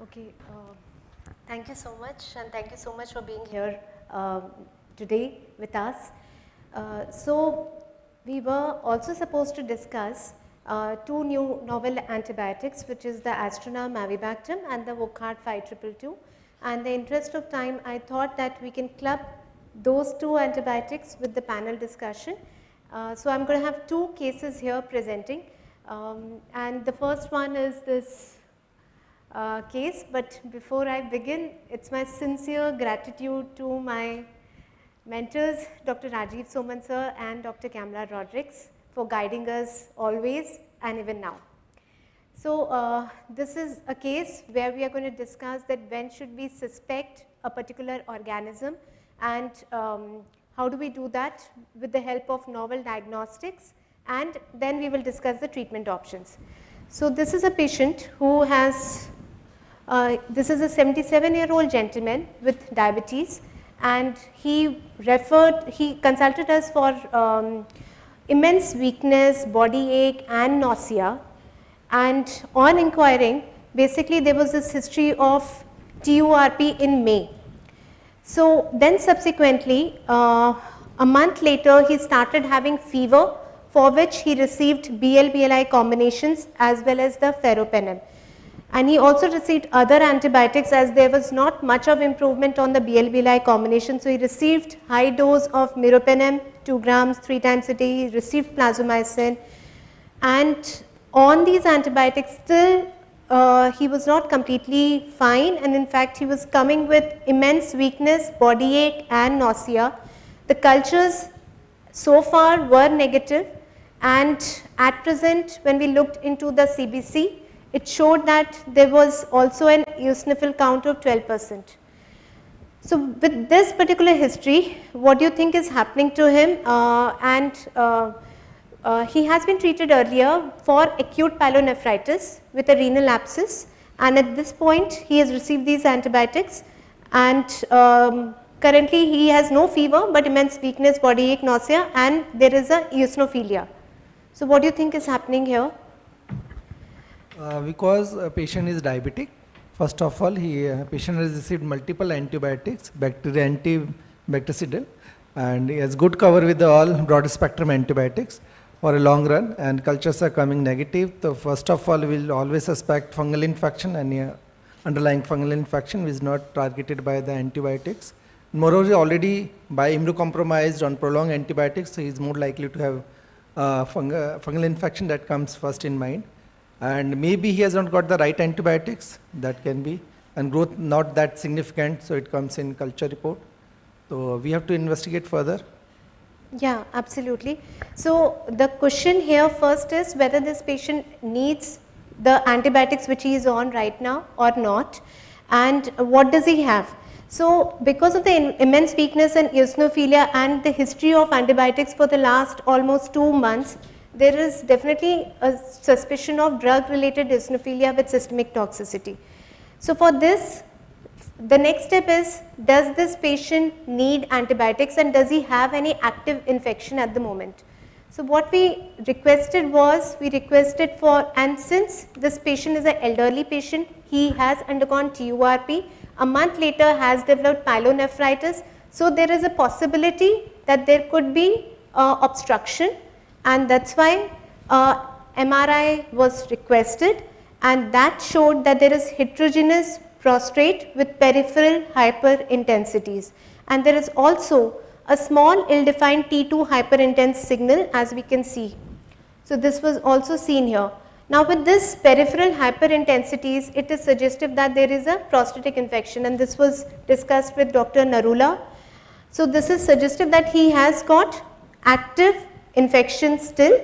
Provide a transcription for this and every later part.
Okay, thank you so much, and thank you so much for being here today with us. So, we were also supposed to discuss two new novel antibiotics, which is the Aztreonam Avibactam and the Vocard 5222. And in the interest of time, I thought that we can club those two antibiotics with the panel discussion. So, I am going to have two cases here presenting, and the first one is this case, but before I begin, it's my sincere gratitude to my mentors, Dr. Rajiv Soman sir and Dr. Kamala Rodrigues, for guiding us always and even now. So, this is a case where we are going to discuss that when should we suspect a particular organism, and how do we do that with the help of novel diagnostics, and then we will discuss the treatment options. So, this is a patient who has this is a 77-year-old gentleman with diabetes, and he consulted us for immense weakness, body ache and nausea, and on inquiring, basically there was this history of TURP in May. So, then subsequently a month later he started having fever, for which he received BL-BLI combinations as well as the ferropenem. And he also received other antibiotics, as there was not much of improvement on the BL-BLI combination. So, he received high dose of meropenem 2 grams 3 times a day, he received plazomicin, and on these antibiotics still he was not completely fine, and in fact he was coming with immense weakness, body ache and nausea. The cultures so far were negative, and at present when we looked into the CBC, it showed that there was also an eosinophil count of 12%. So, with this particular history, what do you think is happening to him? He has been treated earlier for acute pyelonephritis with a renal abscess, and at this point he has received these antibiotics, and currently he has no fever but immense weakness, body ache, nausea, and there is a eosinophilia. So, what do you think is happening here? Because a patient is diabetic, first of all, patient has received multiple antibiotics, bactericidal, and he has good cover with all broad spectrum antibiotics for a long run, and cultures are coming negative. So, first of all, we will always suspect fungal infection, and underlying fungal infection is not targeted by the antibiotics. Moreover, already by immunocompromised on prolonged antibiotics, so he is more likely to have fungal infection. That comes first in mind. And maybe he has not got the right antibiotics, that can be, and growth not that significant, so it comes in culture report. So, we have to investigate further. Yeah, absolutely. So, the question here first is whether this patient needs the antibiotics which he is on right now or not, and what does he have. So, because of the immense weakness and eosinophilia and the history of antibiotics for the last almost 2 months, there is definitely a suspicion of drug related eosinophilia with systemic toxicity. So, for this, the next step is, does this patient need antibiotics, and does he have any active infection at the moment? So, what we requested was, and since this patient is an elderly patient, he has undergone TURP, a month later has developed pyelonephritis. So, there is a possibility that there could be obstruction, and that is why MRI was requested, and that showed that there is heterogeneous prostate with peripheral hyperintensities, and there is also a small ill-defined T2 hyperintense signal, as we can see. So, this was also seen here. Now, with this peripheral hyperintensities, it is suggestive that there is a prostatic infection, and this was discussed with Dr. Narula. So, this is suggestive that he has got active infection still,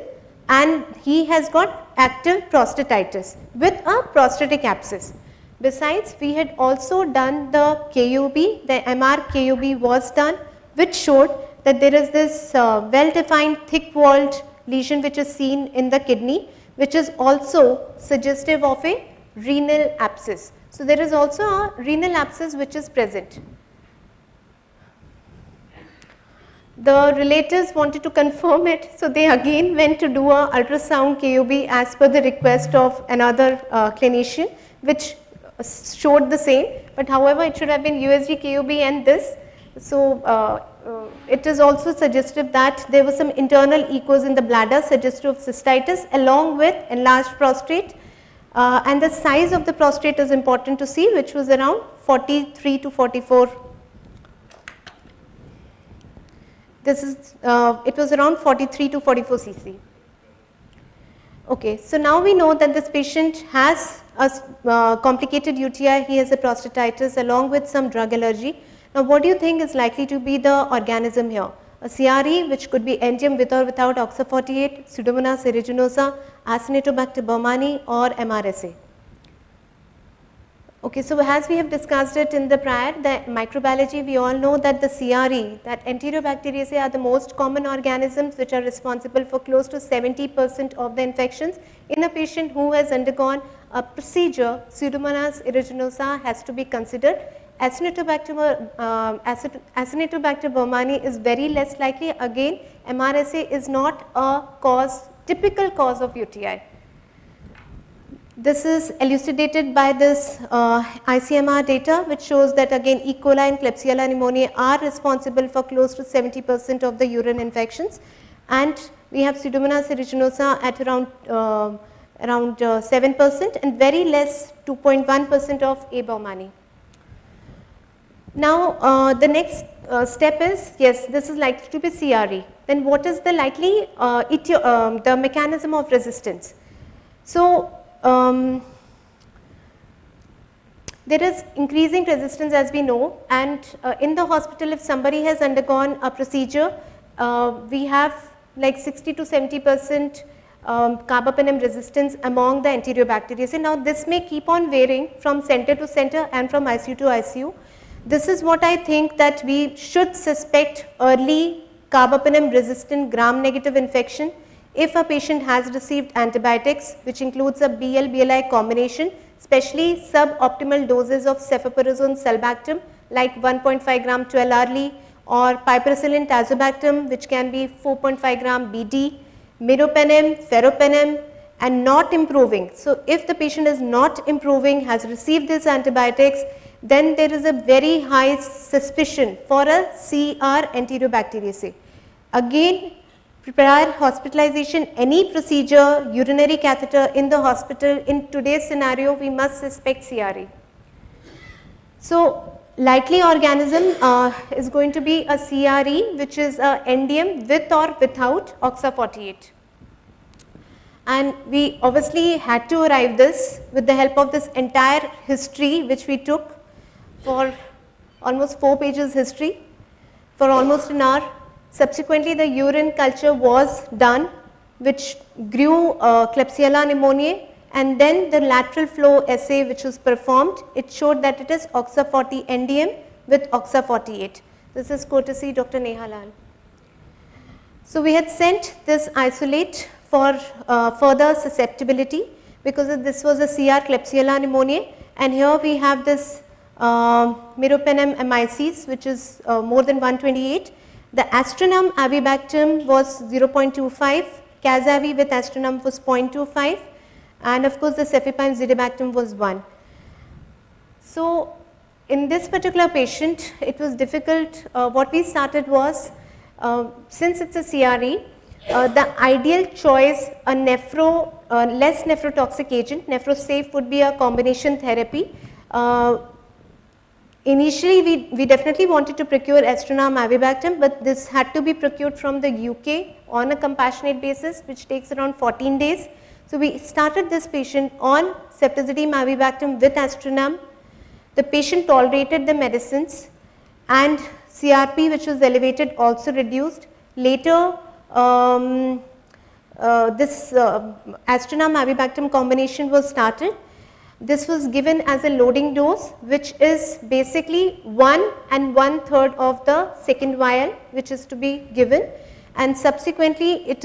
and he has got active prostatitis with a prostatic abscess. Besides, we had also done the KUB, the MR KUB was done, which showed that there is this well-defined thick-walled lesion which is seen in the kidney, which is also suggestive of a renal abscess. So, there is also a renal abscess which is present. The relatives wanted to confirm it, so they again went to do a ultrasound KUB as per the request of another clinician, which showed the same, but however it should have been USG, KOB and this. So it is also suggestive that there was some internal echoes in the bladder suggestive of cystitis along with enlarged prostate, and the size of the prostate is important to see, which was around 43 to 44. This is, it was around 43 to 44 cc. Okay, so now we know that this patient has a complicated UTI, he has a prostatitis along with some drug allergy. Now what do you think is likely to be the organism here? A CRE, which could be Endium with or without OXA48, Pseudomonas aeruginosa, Acinetobacter baumannii or MRSA. Okay, so as we have discussed it in the prior, the microbiology, we all know that the CRE, that Enterobacteriaceae are the most common organisms which are responsible for close to 70% of the infections. In a patient who has undergone a procedure, Pseudomonas aeruginosa has to be considered. Acinetobacter baumannii is very less likely. Again, MRSA is not a typical cause of UTI. This is elucidated by this ICMR data, which shows that again E. coli and Klebsiella pneumoniae are responsible for close to 70% of the urine infections, and we have Pseudomonas aeruginosa at around 7% and very less 2.1% of A. baumannii. Now the next step is, yes, this is likely to be CRE. Then what is the likely the mechanism of resistance? So there is increasing resistance as we know, and in the hospital if somebody has undergone a procedure, we have like 60 to 70% carbapenem resistance among the Enterobacteriaceae. Now this may keep on varying from center to center and from ICU to ICU. This is what I think that we should suspect early carbapenem resistant gram negative infection if a patient has received antibiotics, which includes a BL-BLI combination, especially suboptimal doses of cephalosporin sulbactam like 1.5 gram 12 hourly, or piperacillin tazobactam, which can be 4.5 gram BD, meropenem, ferropenem, and not improving. So if the patient is not improving, has received these antibiotics, then there is a very high suspicion for a CR Enterobacteriaceae. Again, prior hospitalization, any procedure, urinary catheter in the hospital, in today's scenario, we must suspect CRE. So likely organism is going to be a CRE, which is a Endium with or without OXA48. And we obviously had to arrive this with the help of this entire history, which we took for almost 4 pages history for almost an hour. Subsequently, the urine culture was done, which grew Klebsiella pneumoniae, and then the lateral flow assay which was performed, it showed that it is OXA40 Endium with OXA48. This is courtesy Dr. Neha Lal. So we had sent this isolate for further susceptibility, because this was a CR Klebsiella pneumoniae, and here we have this meropenem amices, which is more than 128. The Aztreonam Avibactam was 0.25, Cas-Avi with Aztreonam was 0.25, and of course the Cefepime Zidibactam was 1. So in this particular patient, it was difficult. What we started was, since it's a CRE, the ideal choice, a less nephrotoxic agent, nephrosafe would be a combination therapy. Initially, we definitely wanted to procure Aztreonam Avibactam, but this had to be procured from the UK on a compassionate basis, which takes around 14 days. So we started this patient on Ceftazidime Avibactam with Aztreonam. The patient tolerated the medicines, and CRP, which was elevated, also reduced. Later, this Aztreonam Avibactam combination was started. This was given as a loading dose, which is basically 1 1/3 of the second vial, which is to be given, and subsequently it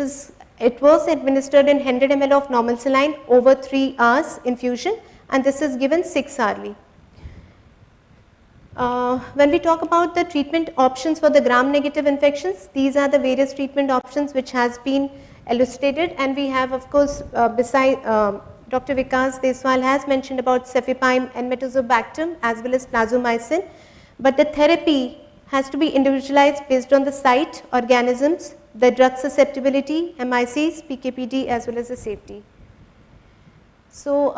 was administered in 100 ml of normal saline over 3 hours infusion, and this is given 6 hourly. When we talk about the treatment options for the gram negative infections, these are the various treatment options which has been elucidated, and we have of course Dr. Vikas Deswal has mentioned about cefepime and Enmetazobactam as well as plazomicin, but the therapy has to be individualized based on the site, organisms, the drug susceptibility, MICs, PKPD as well as the safety. So,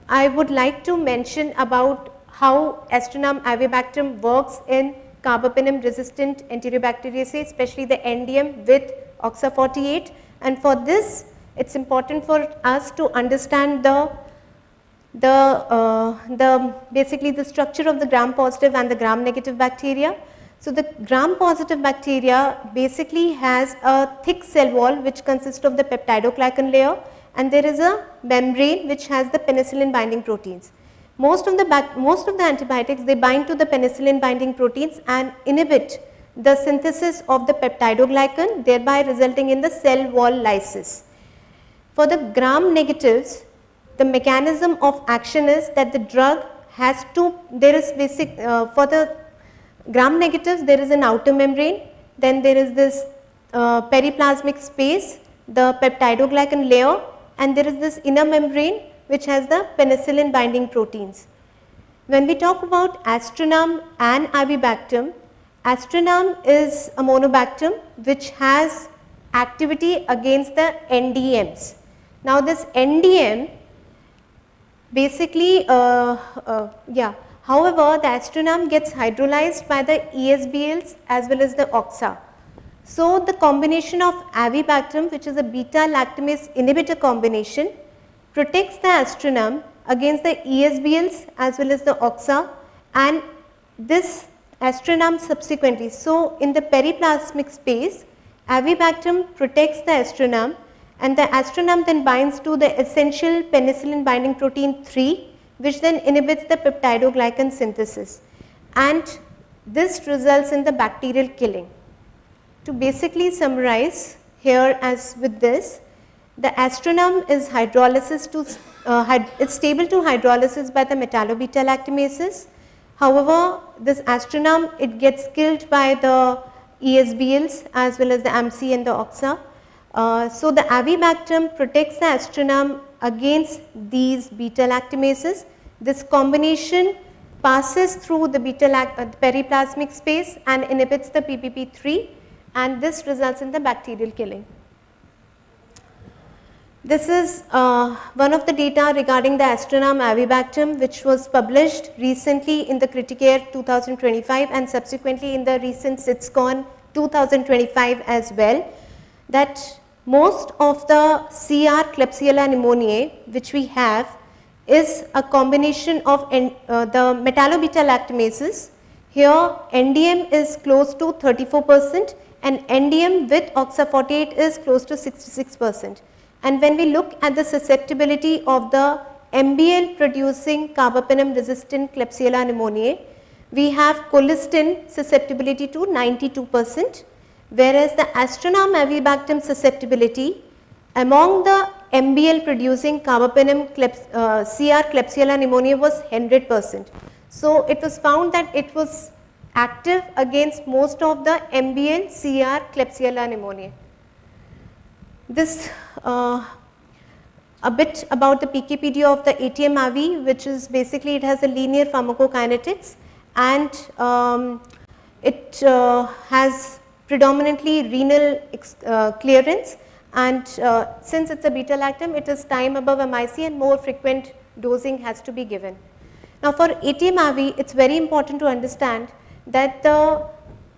I would like to mention about how Aztreonam Avibactam works in Carbapenem Resistant Enterobacteriaceae, especially the NDM with OXA48, and for this it is important for us to understand basically the structure of the gram positive and the gram negative bacteria. So, the gram positive bacteria basically has a thick cell wall which consists of the peptidoglycan layer, and there is a membrane which has the penicillin binding proteins. Most of the antibiotics, they bind to the penicillin binding proteins and inhibit the synthesis of the peptidoglycan, thereby resulting in the cell wall lysis. For the gram negatives, the mechanism of action is that the drug has to, there is basic, for the gram negatives there is an outer membrane, then there is this periplasmic space, the peptidoglycan layer, and there is this inner membrane which has the penicillin binding proteins. When we talk about Aztreonam and Avibactam, Aztreonam is a monobactam which has activity against the NDMs. Now this NDM basically, however, the Aztreonam gets hydrolyzed by the ESBLs as well as the OXA. So the combination of Avibactam, which is a beta lactamase inhibitor combination, protects the Aztreonam against the ESBLs as well as the OXA, and this Aztreonam subsequently. So in the periplasmic space, Avibactam protects the Aztreonam, and the Aztreonam then binds to the essential penicillin binding protein 3, which then inhibits the peptidoglycan synthesis, and this results in the bacterial killing. To basically summarize here as with this, the Aztreonam is hydrolysis to, it's stable to hydrolysis by the metallobeta lactamases. However, this Aztreonam, it gets killed by the ESBLs as well as the AMC and the OXA. So the Avibactam protects the Aztreonam against these beta lactamases. This combination passes through the periplasmic space and inhibits the PPP3, and this results in the bacterial killing. This is one of the data regarding the Aztreonam Avibactam, which was published recently in the Criticare 2025 and subsequently in the recent SITSCON 2025 as well, that most of the CR Klebsiella pneumoniae which we have is a combination of the metallobeta lactamases. Here NDM is close to 34% and NDM with OXA48 is close to 66%. And when we look at the susceptibility of the MBL producing Carbapenem Resistant Klebsiella pneumoniae, we have colistin susceptibility to 92%, whereas the Aztreonam Avibactam susceptibility among the MBL producing Carbapenem CR Klebsiella pneumoniae was 100%. So it was found that it was active against most of the MBL CR Klebsiella pneumoniae. This a bit about the PKPD of the ATM-AVI, which is basically it has a linear pharmacokinetics, and it has predominantly renal clearance, and since it is a beta lactam, it is time above MIC and more frequent dosing has to be given. Now for ATM-AVI, it is very important to understand that the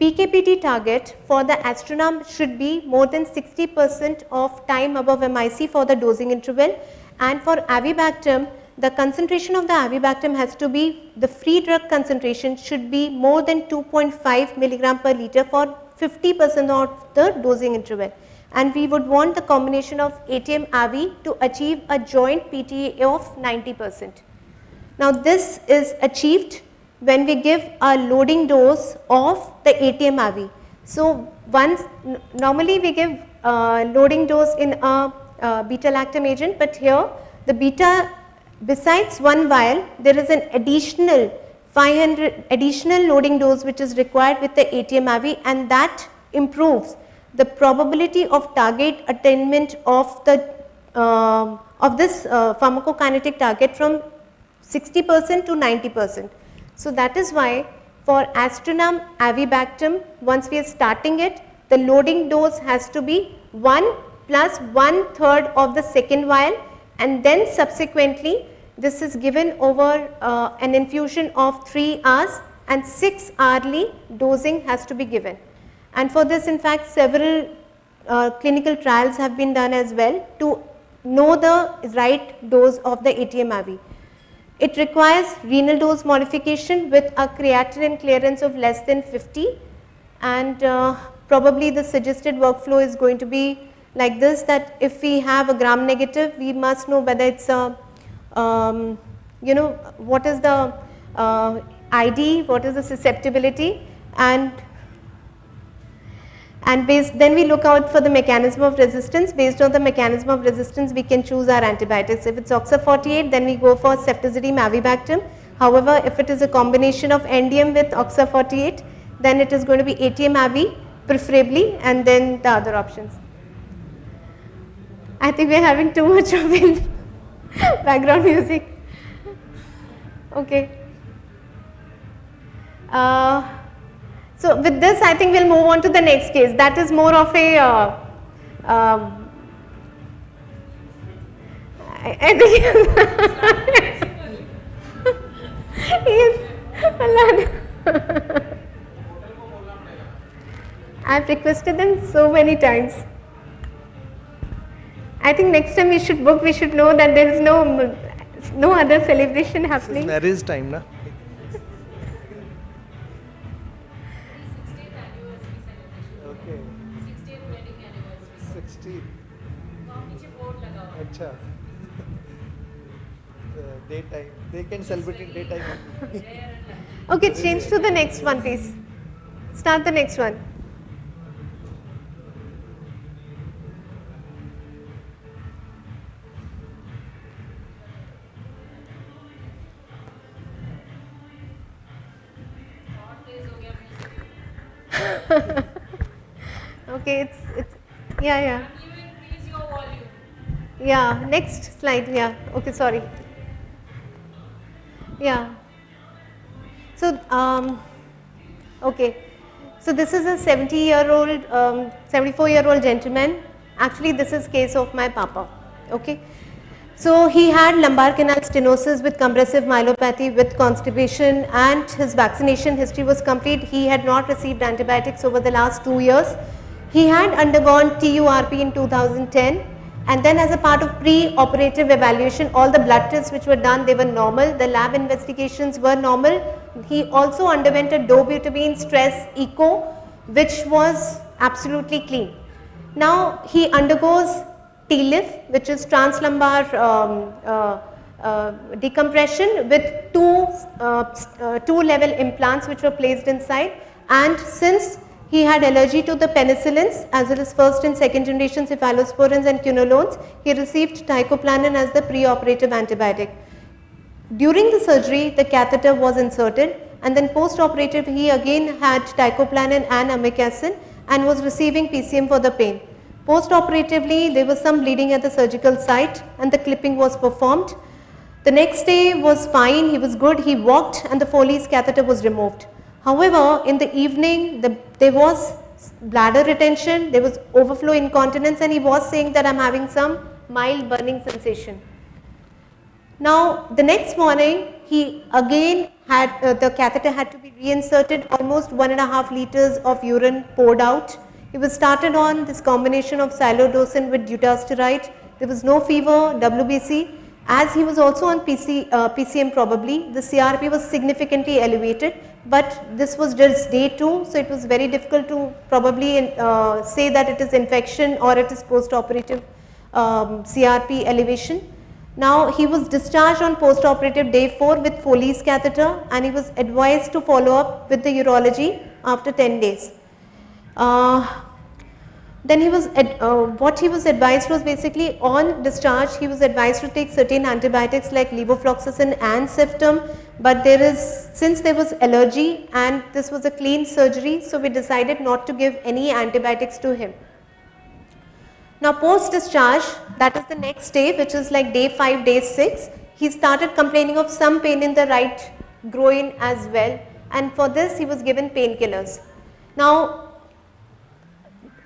PKPD target for the Aztreonam should be more than 60% of time above MIC for the dosing interval, and for Avibactam, the concentration of the Avibactam has to be, the free drug concentration should be more than 2.5 milligram per liter for 50% of the dosing interval, and we would want the combination of ATM-AVI to achieve a joint PTA of 90%. Now this is achieved when we give a loading dose of the ATM-AVI. So once normally we give loading dose in a beta lactam agent, but here the beta, besides one vial, there is an additional 500 additional loading dose which is required with the ATM-AVI, and that improves the probability of target attainment of the of this pharmacokinetic target from 60% to 90%. So that is why for Aztreonam Avibactam, once we are starting it, the loading dose has to be 1 plus 1/3 of the second vial, and then subsequently this is given over an infusion of 3 hours, and 6 hourly dosing has to be given. And for this, in fact, several clinical trials have been done as well to know the right dose of the ATM-AVI. It requires renal dose modification with a creatinine clearance of less than 50, and probably the suggested workflow is going to be like this, that if we have a gram negative, we must know whether it's a, what is the ID, what is the susceptibility, and then we look out for the mechanism of resistance. Based on the mechanism of resistance, we can choose our antibiotics. If it's OXA48, then we go for ceftazidime avibactam. However, if it is a combination of NDM with OXA48, then it is going to be ATM-AVI preferably, and then the other options. I think we are having too much of background music. Okay. So with this, I think we'll move on to the next case. That is more of a, I think yes, I've requested them so many times. I think next time we should book, we should know that there is no other celebration happening. There is time, na? Okay. 60th wedding anniversary. 60. नीचे board लगा हुआ है. अच्छा. Daytime. They can celebrate in daytime only. Okay, change to the next one, please. Start the next one. Okay, it's yeah. You increase your volume. Yeah, next slide. Yeah, okay, sorry. Yeah. So, okay. So this is a 74-year-old gentleman. Actually, this is case of my papa. Okay. So he had lumbar canal stenosis with compressive myelopathy with constipation, and his vaccination history was complete. He had not received antibiotics over the last 2 years. He had undergone TURP in 2010, and then as a part of pre-operative evaluation, all the blood tests which were done, they were normal. The lab investigations were normal. He also underwent a dobutamine stress echo, which was absolutely clean. Now he undergoes TLIF, which is translumbar decompression with two level implants which were placed inside, and since he had allergy to the penicillins as well as first and second generation cephalosporins and quinolones, he received teicoplanin as the preoperative antibiotic. During the surgery, the catheter was inserted, and then post-operative he again had teicoplanin and amikacin and was receiving PCM for the pain. Post-operatively, there was some bleeding at the surgical site and the clipping was performed. The next day was fine, he was good, he walked, and the Foley's catheter was removed. However, in the evening, there was bladder retention, there was overflow incontinence, and he was saying that I am having some mild burning sensation. Now, the next morning, he again had, the catheter had to be reinserted, almost 1.5 liters of urine poured out. He was started on this combination of silodosin with dutasteride. There was no fever, WBC. As he was also on PCM probably, the CRP was significantly elevated, but this was just day 2, so it was very difficult to probably say that it is infection or it is post-operative CRP elevation. Now he was discharged on post-operative day 4 with Foley's catheter, and he was advised to follow up with the urology after 10 days. Then he was, what he was advised was basically on discharge, he was advised to take certain antibiotics like levofloxacin and Ceftum, but since there was allergy and this was a clean surgery, so we decided not to give any antibiotics to him. Now post discharge, that is the next day, which is like day 5, day 6, he started complaining of some pain in the right groin as well, and for this he was given painkillers. Now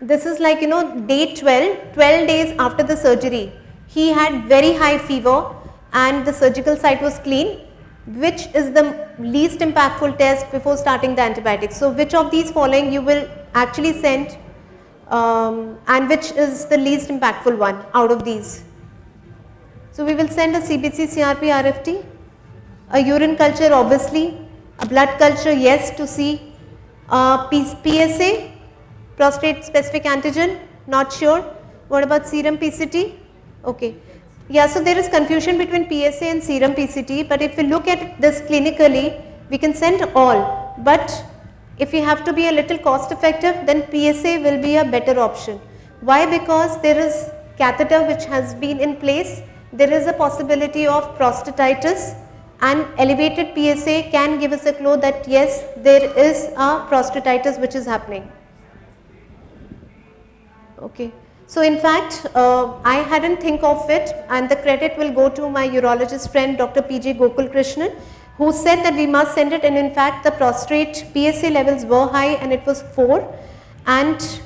this is like day 12 days after the surgery, he had very high fever and the surgical site was clean. Which is the least impactful test before starting the antibiotics? So which of these following you will actually send, and which is the least impactful one out of these? So we will send a CBC, CRP, RFT, a urine culture obviously, a blood culture yes to see, PSA, prostate specific antigen, not sure. What about serum PCT? Okay. Yeah, so there is confusion between PSA and serum PCT, but if we look at this clinically, we can send all, but if we have to be a little cost effective, then PSA will be a better option. Why? Because there is catheter which has been in place, there is a possibility of prostatitis, and elevated PSA can give us a clue that yes, there is a prostatitis which is happening. Okay. So in fact, I hadn't think of it, and the credit will go to my urologist friend Dr. P.J. Gokul Krishnan, who said that we must send it, and in fact the prostate PSA levels were high and it was 4, and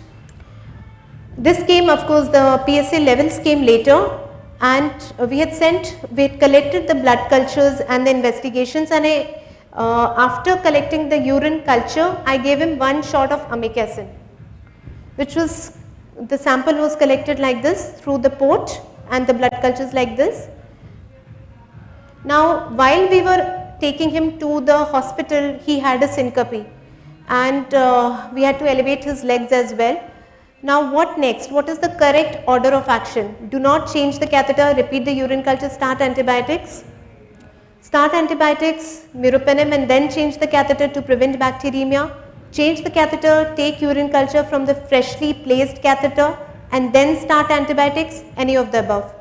this came, of course the PSA levels came later, and we had collected the blood cultures and the investigations, and after collecting the urine culture, I gave him 1 shot of amikacin, which was, the sample was collected like this through the port and the blood cultures like this. Now while we were taking him to the hospital, he had a syncope, and we had to elevate his legs as well. Now what next? What is the correct order of action? Do not change the catheter, repeat the urine culture, start antibiotics. Start antibiotics, meropenem, and then change the catheter to prevent bacteremia. Change the catheter, take urine culture from the freshly placed catheter, and then start antibiotics, any of the above.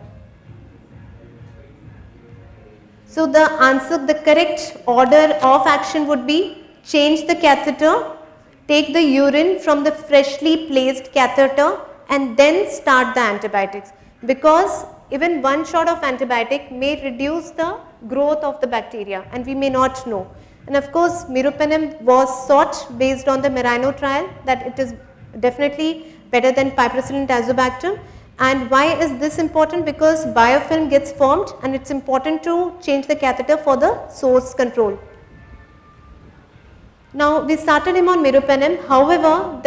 So the answer, the correct order of action would be change the catheter, take the urine from the freshly placed catheter, and then start the antibiotics, because even 1 shot of antibiotic may reduce the growth of the bacteria and we may not know. And of course, meropenem was sought based on the Merino trial that it is definitely better than piperacillin tazobactam. And why is this important? Because biofilm gets formed and it's important to change the catheter for the source control. Now we started him on meropenem, however,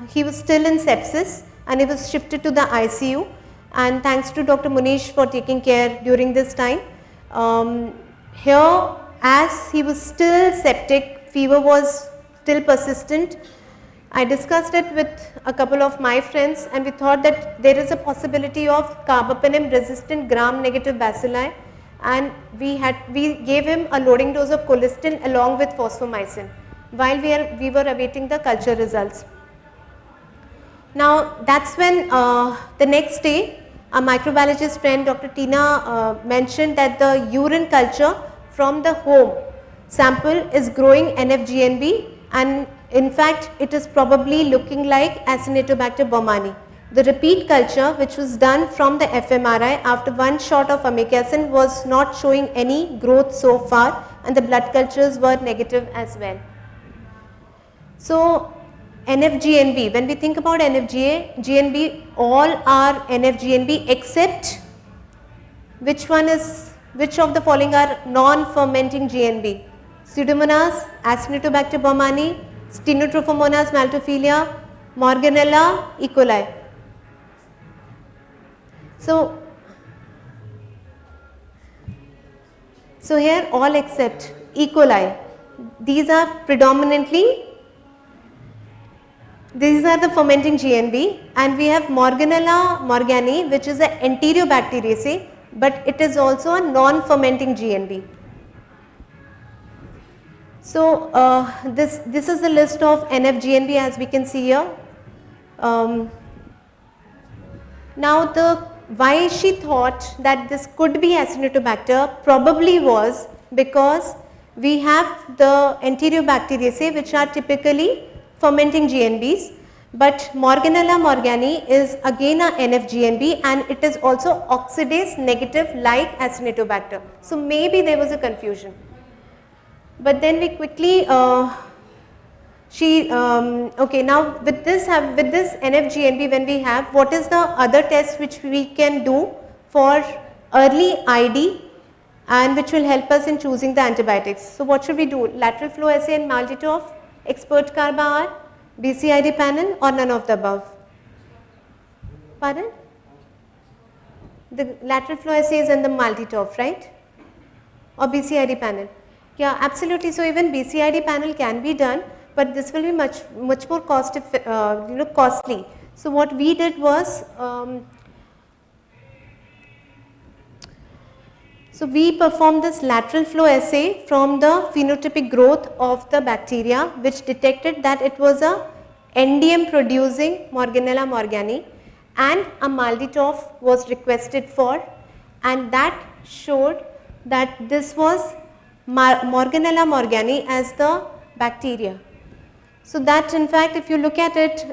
he was still in sepsis and he was shifted to the ICU, and thanks to Dr. Munish for taking care during this time. Here, as he was still septic, fever was still persistent, I discussed it with a couple of my friends and we thought that there is a possibility of Carbapenem Resistant Gram-negative bacilli, and we gave him a loading dose of colistin along with phosphomycin while we were awaiting the culture results. Now that's when the next day a microbiologist friend Dr. Tina mentioned that the urine culture from the home sample is growing NF-GNB, and in fact it is probably looking like Acinetobacter baumannii. The repeat culture which was done from the fMRI after 1 shot of amikacin was not showing any growth so far, and the blood cultures were negative as well. So NF-GNB, when we think about NF-GNB, all are NF-GNB except which of the following are non-fermenting GNB? Pseudomonas, Acinetobacter baumannii, Stenotrophomonas maltophilia, Morganella, E. coli. So here all except E. coli, these are the fermenting GNB, and we have Morganella morgani, which is an Enterobacteriaceae, but it is also a non-fermenting GNB. So this is the list of NF-GNB as we can see here. Now why she thought that this could be Acinetobacter probably was because we have the Enterobacteriaceae which are typically fermenting GNBs. But Morganella morgani is again a NF-GNB and it is also oxidase negative like Acinetobacter. So maybe there was a confusion. But then we quickly okay, now with this NF-GNB when we have, what is the other test which we can do for early ID and which will help us in choosing the antibiotics? So what should we do? Lateral flow assay and Maltitov, expert Carba, BCID panel, or none of the above? Pardon? The lateral flow assays and the Maltitov, right? Or BCID panel? Yeah, absolutely. So even BCID panel can be done, but this will be much more costly. So what we did was, so we performed this lateral flow assay from the phenotypic growth of the bacteria, which detected that it was a NDM producing Morganella morgani, and a Maltitov was requested for, and that showed that this was Morganella morgani as the bacteria. So that in fact if you look at it,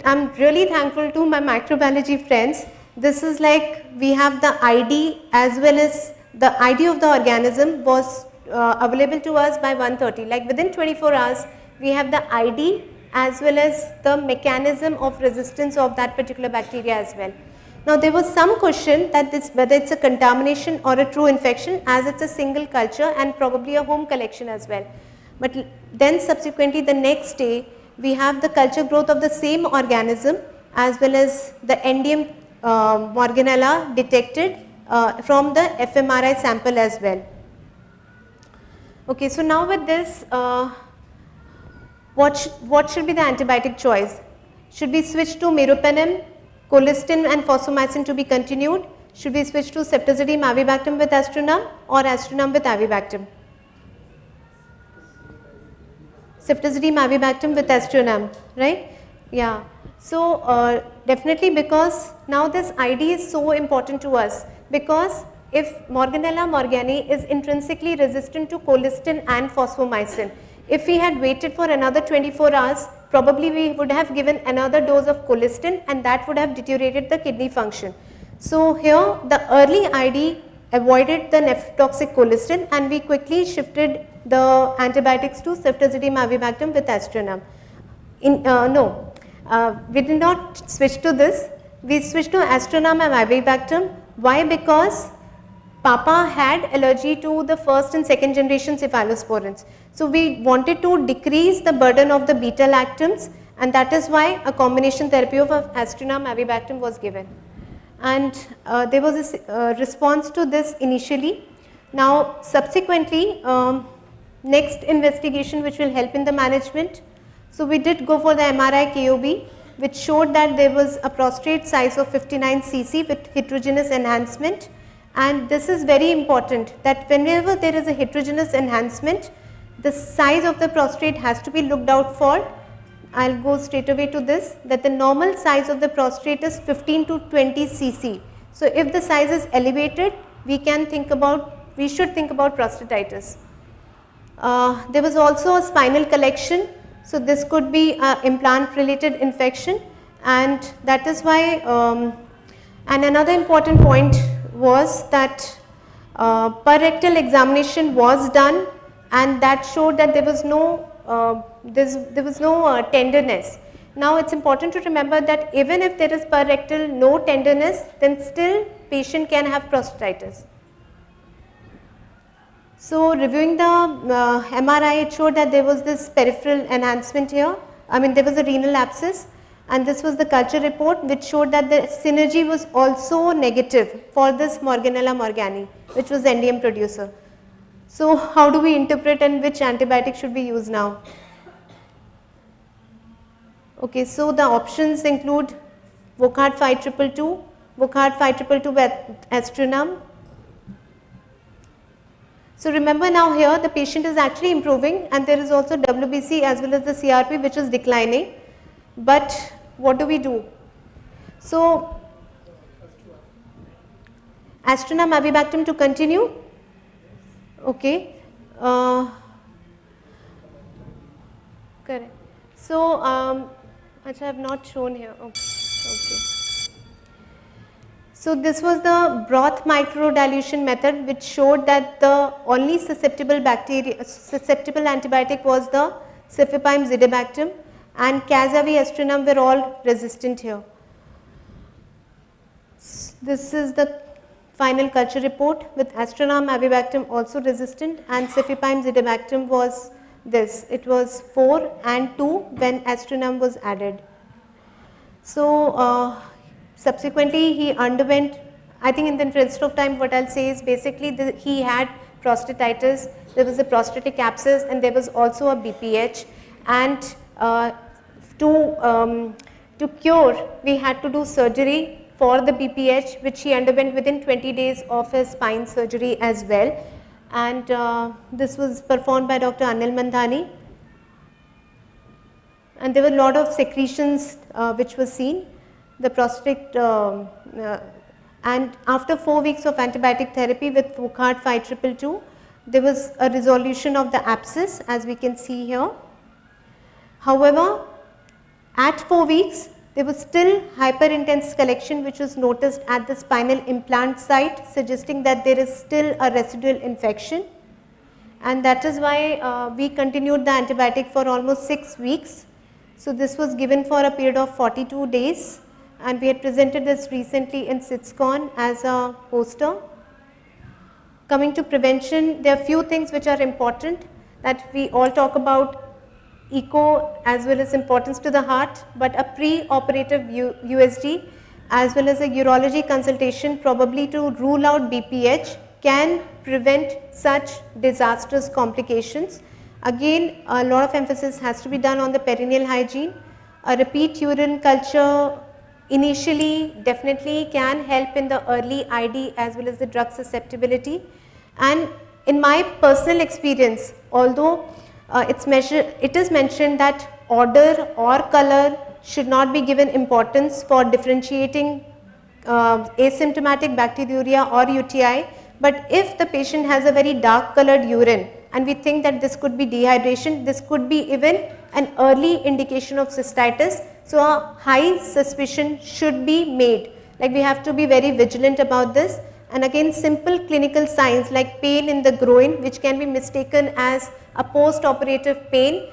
I'm really thankful to my microbiology friends. This is like we have the ID as well as the ID of the organism was available to us by 1:30, like within 24 hours we have the ID as well as the mechanism of resistance of that particular bacteria as well. Now there was some question that whether it's a contamination or a true infection, as it's a single culture and probably a home collection as well. But then subsequently the next day we have the culture growth of the same organism as well as the NDM Morganella detected from the fMRI sample as well. Okay, so now with this, what should be the antibiotic choice? Should we switch to meropenem, colistin and fosfomycin to be continued? Should we switch to Ceftazidime Avibactam with Aztreonam or Aztreonam with Avibactam? Ceftazidime Avibactam with Aztreonam, right? Yeah. So definitely, because now this ID is so important to us, because if Morganella morgani is intrinsically resistant to colistin and fosfomycin, if we had waited for another 24 hours, probably we would have given another dose of colistin and that would have deteriorated the kidney function. So here the early ID avoided the nephrotoxic colistin and we quickly shifted the antibiotics to Ceftazidime Avibactam with Aztreonam. We did not switch to this, we switched to Aztreonam and Avibactam. Why? Because Papa had allergy to the first and second generation cephalosporins. So we wanted to decrease the burden of the beta lactams, and that is why a combination therapy of Aztreonam Avibactam was given. And there was a response to this initially. Now subsequently, next investigation which will help in the management. So we did go for the MRI KOB, which showed that there was a prostate size of 59 cc with heterogeneous enhancement. And this is very important, that whenever there is a heterogeneous enhancement, the size of the prostate has to be looked out for. I'll go straight away to this, that the normal size of the prostate is 15 to 20 cc. So if the size is elevated, we should think about prostatitis. There was also a spinal collection, so this could be implant related infection, and that is why, and another important point was that per rectal examination was done, and that showed that there was no tenderness. Now it's important to remember that even if there is per rectal no tenderness, then still patient can have prostatitis. So reviewing the MRI, it showed that there was this peripheral enhancement here. There was a renal abscess, and this was the culture report which showed that the synergy was also negative for this Morganella morgani, which was NDM producer. So how do we interpret and which antibiotic should we use now? Okay, so the options include Vocard 5222, Vocard 5222 with Aztreonam. So remember now here the patient is actually improving, and there is also WBC as well as the CRP which is declining. But what do we do? So Aztreonam Avibactam to continue. Okay. Correct. So Achha, I have not shown here. Oh, okay. So this was the broth microdilution method, which showed that the only susceptible antibiotic was the Cefepime Zidibactam, and Cazavi Aztreonam were all resistant here. This is the final culture report with Aztreonam Avibactam also resistant, and Cefepime Zidibactam was this. It was 4 and 2 when Aztreonam was added. So subsequently he underwent, I think in the interest of time what I'll say is basically he had prostatitis, there was a prostatic abscess, and there was also a BPH, and to cure we had to do surgery for the BPH, which he underwent within 20 days of his spine surgery as well, and this was performed by Dr. Anil Mandhani, and there were a lot of secretions which were seen. The prostatic and after 4 weeks of antibiotic therapy with Foucault 5222, there was a resolution of the abscess, as we can see here. However, at 4 weeks, there was still hyperintense collection which was noticed at the spinal implant site, suggesting that there is still a residual infection, and that is why we continued the antibiotic for almost 6 weeks. So this was given for a period of 42 days, and we had presented this recently in SITSCON as a poster. Coming to prevention, there are few things which are important that we all talk about, echo as well as importance to the heart, but a pre-operative USG as well as a urology consultation probably to rule out BPH can prevent such disastrous complications. Again, a lot of emphasis has to be done on the perineal hygiene. A repeat urine culture initially definitely can help in the early ID as well as the drug susceptibility, and in my personal experience, although it is mentioned that odor or color should not be given importance for differentiating asymptomatic bacteriuria or UTI, but if the patient has a very dark colored urine and we think that this could be dehydration, this could be even an early indication of cystitis. So a high suspicion should be made, like we have to be very vigilant about this. And again, simple clinical signs like pain in the groin, which can be mistaken as a post-operative pain,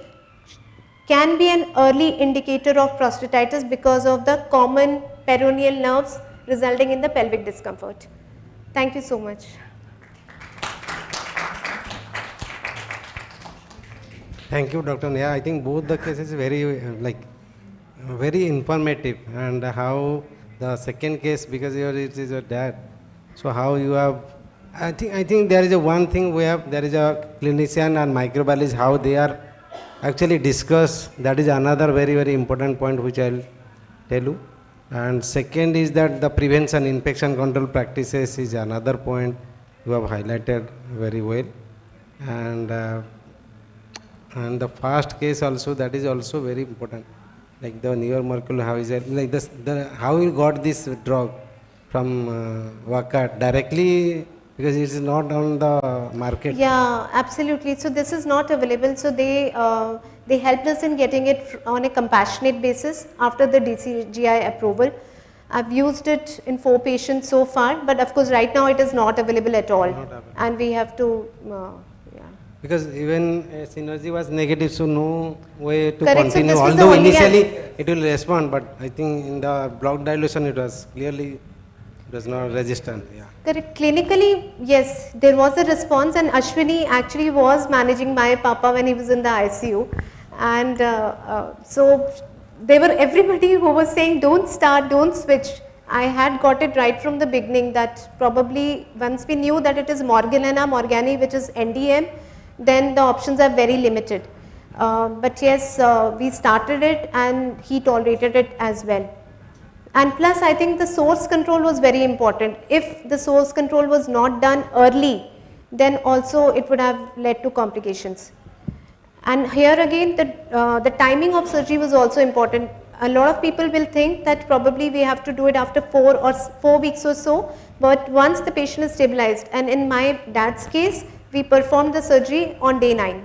can be an early indicator of prostatitis because of the common peroneal nerves resulting in the pelvic discomfort. Thank you so much. Thank you, Dr. Neha. I think both the cases very very informative, and how the second case, because it is your dad, so how you have, I think there is a one thing there is a clinician and microbiologist, how they are actually discuss, that is another very, very important point which I'll tell you. And second is that the prevention, infection control practices is another point you have highlighted very well. And the first case also, that is also very important, like the neuromolecular, how is it, like this, how you got this drug from Wakat directly, because it is not on the market. Yeah, absolutely. So this is not available. So they helped us in getting it on a compassionate basis after the DCGI approval. I've used it in 4 patients so far, but of course right now it is not available at all, and we have to Because even synergy was negative, so no way to Correct. continue. So Although initially it will respond, but I think in the block dilution it was clearly, it was not resistant. Yeah. Correct. Clinically, yes, there was a response, and Ashwini actually was managing my papa when he was in the ICU, and so they were everybody who was saying don't start, don't switch. I had got it right from the beginning that probably once we knew that it is Morgellina morgani, which is NDM, then the options are very limited. But yes, we started it and he tolerated it as well. And plus I think the source control was very important. If the source control was not done early, then also it would have led to complications. And here again the timing of surgery was also important. A lot of people will think that probably we have to do it after 4 weeks or so, but once the patient is stabilized, and in my dad's case, we performed the surgery on day 9.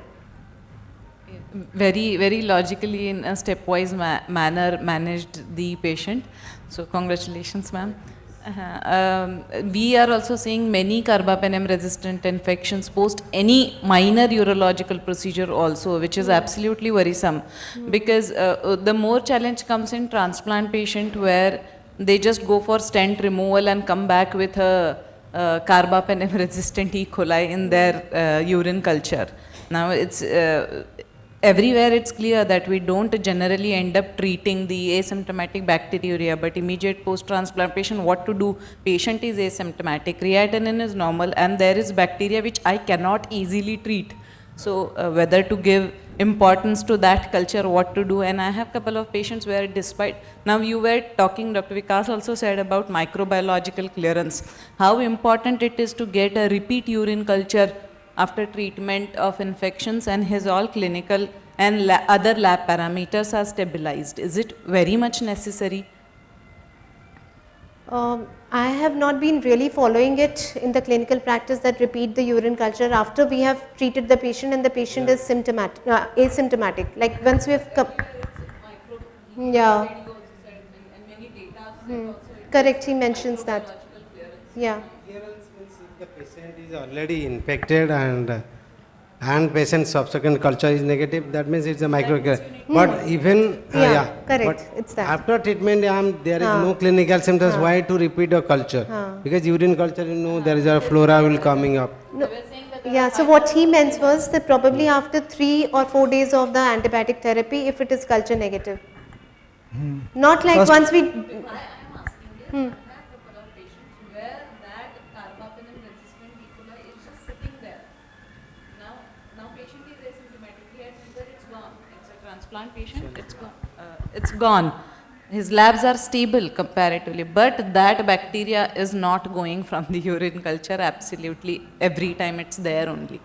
very logically in a stepwise manner managed the patient. So congratulations, ma'am. We are also seeing many carbapenem resistant infections post any minor urological procedure also, which is absolutely worrisome, because the more challenge comes in transplant patient, where they just go for stent removal and come back with a carbapenem resistant E. coli in their urine culture. Now it's everywhere it's clear that we don't generally end up treating the asymptomatic bacteriuria, but immediate post-transplant patient, what to do? Patient is asymptomatic, creatinine is normal, and there is bacteria which I cannot easily treat. So whether to give importance to that culture, what to do? And I have couple of patients where despite, now you were talking, Dr. Vikas also said about microbiological clearance, how important it is to get a repeat urine culture after treatment of infections, and his all clinical and other lab parameters are stabilized. Is it very much necessary? I have not been really following it in the clinical practice, that repeat the urine culture after we have treated the patient and the patient is symptomatic, asymptomatic. Like once we have yeah. And many data also. Correct, he mentions that. Yeah. Clearance means if the patient is already infected and patient subsequent culture is negative, that means it's a micro. But even Yeah, correct, but it's that. after treatment, there is no clinical symptoms. Why to repeat a culture? Because urine culture, there is a flora will coming up. No, yeah, so what he meant was that probably after 3 or 4 days of the antibiotic therapy, if it is culture negative. Not like First- once we. Why I am asking is, I have a couple of patients where that carbapenem resistant E. coli is just sitting there. Now patient is asymptomatic, he had fever, it's gone. It's a transplant patient, it's gone. It's gone. His labs are stable comparatively, but that bacteria is not going from the urine culture absolutely every time, it's there only.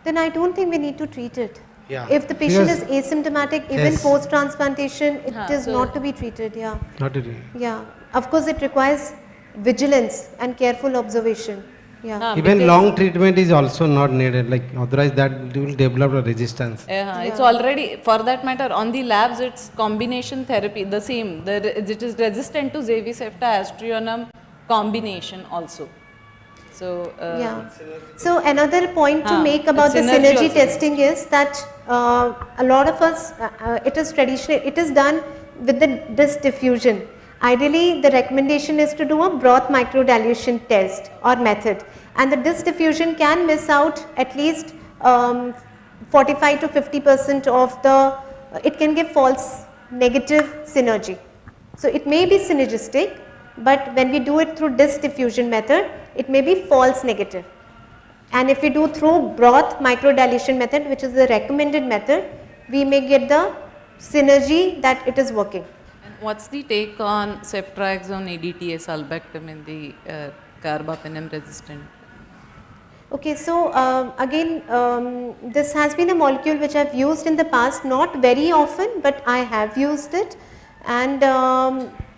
Then I don't think we need to treat it. Yeah. If the patient is Because- asymptomatic, even Yes. post transplantation, it is so- not to be treated. Yeah. Not really. Yeah. Of course, it requires vigilance and careful observation. Yeah. Even because- long treatment is also not needed. Like otherwise, that will develop a resistance. It's already, for that matter, on the labs, it's combination therapy, the same. It is resistant to Zevi-Septa Aztreonam combination also. So, Yeah. So another point to make it's about the synergy synergy also. testing is that a lot of us, it is traditional, it is done with the disc diffusion. Ideally, the recommendation is to do a broth microdilution test or method, and the disc diffusion can miss out at least 45 to 50% of the, it can give false negative synergy. So it may be synergistic, but when we do it through disc diffusion method, it may be false negative. And if we do through broth microdilution method, which is the recommended method, we may get the synergy that it is working. and what's the take on ceftriaxone ADTS albactam in the carbapenem resistant? Okay, so again, this has been a molecule which I have used in the past, not very often, but I have used it. And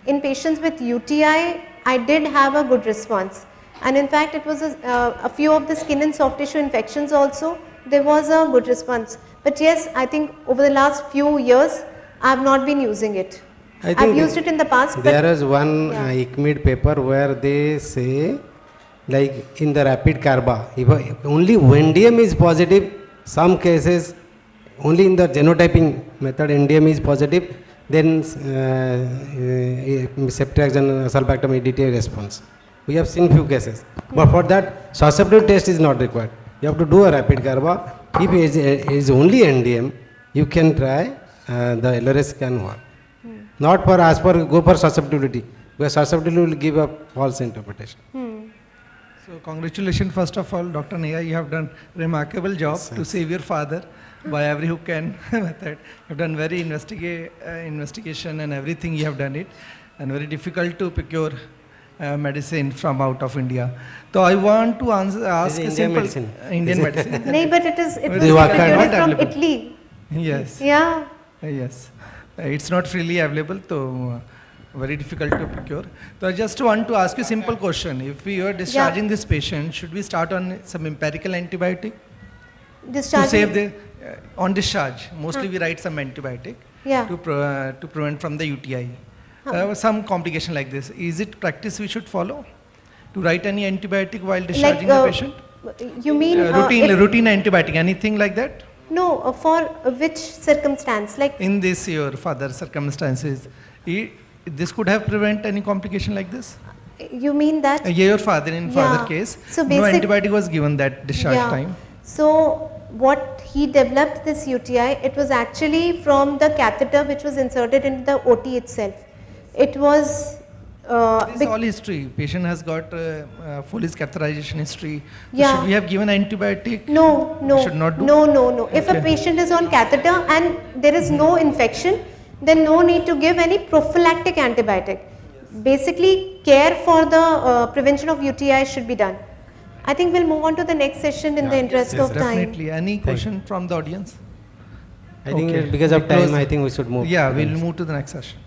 in patients with UTI, I did have a good response. And in fact, it was a few of the skin and soft tissue infections also, there was a good response. But yes, I think over the last few years, I have not been using it. I I have think used it in the past, but There is one Yeah. ICMID paper where they say, like in the rapid carba, if only NDM is positive, some cases only in the genotyping method NDM is positive, then ceftriaxone sulbactam ADT response. We have seen few cases, but for that susceptible test is not required. You have to do a rapid carba. If it is only NDM, you can try the LRS can work. Not for as per go for susceptibility, because susceptibility will give a false interpretation. So congratulations first of all, Dr. Neha, you have done remarkable job to save your father by every hook and method. You have done very investigation and everything you have done it, and very difficult to procure medicine from out of India. So I want to ask a Indian simple medicine. Indian medicine. no, but it was Not procured from available. Italy. Yes. Yeah. Yes, it's not freely available, so very difficult to procure. So I just want to ask you a simple question. If we are discharging this patient, should we start on some empirical antibiotic to Discharging. save the on discharge, mostly we write some antibiotic Yeah. to prevent from the UTI. Some complication like this. Is it practice we should follow to write any antibiotic while discharging the patient? You mean Routine antibiotic, anything like that? No, for which circumstance? Like In this your further circumstances, this could have prevent any complication like this? you mean that? Your father in Yeah. father case, So no basic- antibiotic was given that discharge Yeah. time. So what he developed this UTI, it was actually from the catheter which was inserted in the OT itself. It was This is all history. Patient has got full his catheterization history. So Yeah. should we have given antibiotic? no, no, Should not do? no. If a Okay. patient is on catheter and there is no infection, then no need to give any prophylactic antibiotic. Basically, care for the prevention of UTI should be done. I think we'll move on to the next session in the interest Yes, of time. definitely. Any question from the audience? I think Okay. because of We time, close- I think we should move. Yeah, to the we'll next. move to the next session.